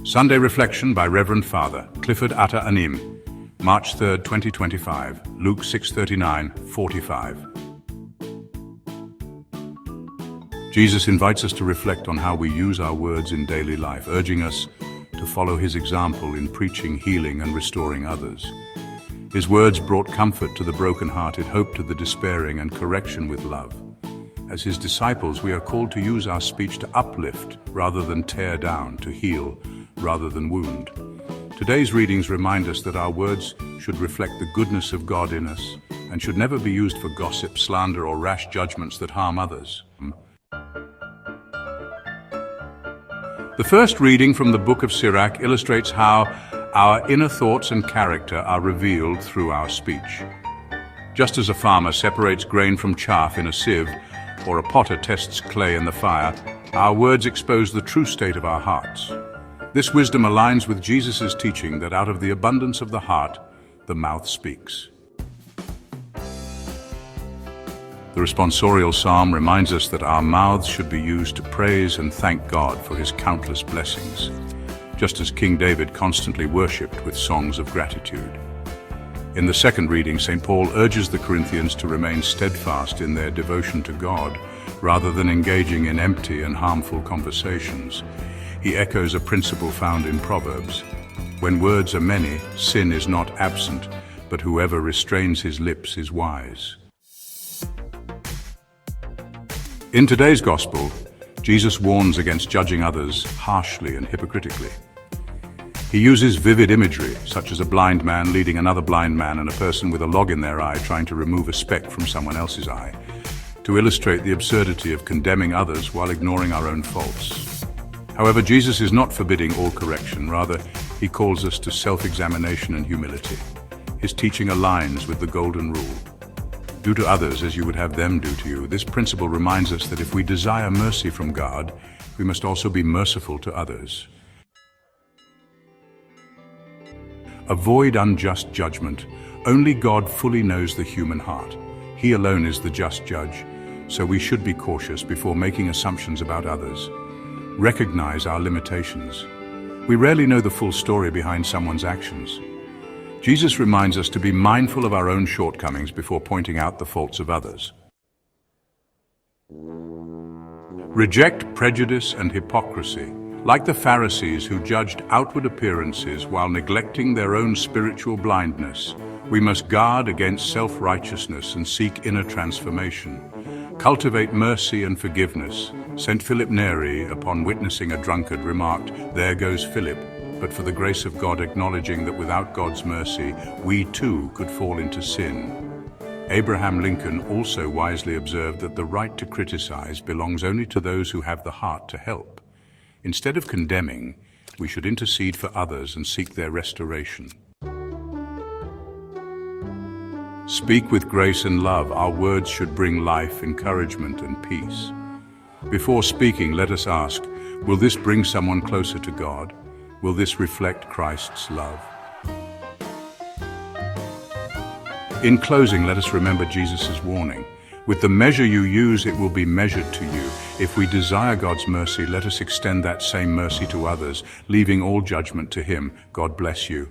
Sunday Reflection by Reverend Father Clifford Atta Anim, March 3, 2025, Luke 6:39-45. Jesus invites us to reflect on how we use our words in daily life, urging us to follow his example in preaching, healing, and restoring others. His words brought comfort to the brokenhearted, hope to the despairing, and correction with love. As his disciples, we are called to use our speech to uplift rather than tear down, to heal rather than wound. Today's readings remind us that our words should reflect the goodness of God in us and should never be used for gossip, slander, or rash judgments that harm others. The first reading from the book of Sirach illustrates how our inner thoughts and character are revealed through our speech. Just as a farmer separates grain from chaff in a sieve, or a potter tests clay in the fire, our words expose the true state of our hearts. This wisdom aligns with Jesus' teaching that out of the abundance of the heart, the mouth speaks. The responsorial psalm reminds us that our mouths should be used to praise and thank God for his countless blessings, just as King David constantly worshipped with songs of gratitude. In the second reading, St. Paul urges the Corinthians to remain steadfast in their devotion to God, rather than engaging in empty and harmful conversations. He echoes a principle found in Proverbs: when words are many, sin is not absent, but whoever restrains his lips is wise. In today's Gospel, Jesus warns against judging others harshly and hypocritically. He uses vivid imagery, such as a blind man leading another blind man and a person with a log in their eye trying to remove a speck from someone else's eye, to illustrate the absurdity of condemning others while ignoring our own faults. However, Jesus is not forbidding all correction. Rather, he calls us to self-examination and humility. His teaching aligns with the golden rule: do to others as you would have them do to you. This principle reminds us that if we desire mercy from God, we must also be merciful to others. Avoid unjust judgment. Only God fully knows the human heart. He alone is the just judge, so we should be cautious before making assumptions about others. Recognize our limitations. We rarely know the full story behind someone's actions. Jesus reminds us to be mindful of our own shortcomings before pointing out the faults of others. Reject prejudice and hypocrisy. Like the Pharisees who judged outward appearances while neglecting their own spiritual blindness, we must guard against self-righteousness and seek inner transformation. Cultivate mercy and forgiveness. St. Philip Neri, upon witnessing a drunkard, remarked, "There goes Philip," but for the grace of God, acknowledging that without God's mercy, we too could fall into sin. Abraham Lincoln also wisely observed that the right to criticize belongs only to those who have the heart to help. Instead of condemning, we should intercede for others and seek their restoration. Speak with grace and love. Our words should bring life, encouragement, and peace. Before speaking, let us ask, will this bring someone closer to God? Will this reflect Christ's love? In closing, let us remember Jesus' warning. With the measure you use, it will be measured to you. If we desire God's mercy, let us extend that same mercy to others, leaving all judgment to him. God bless you.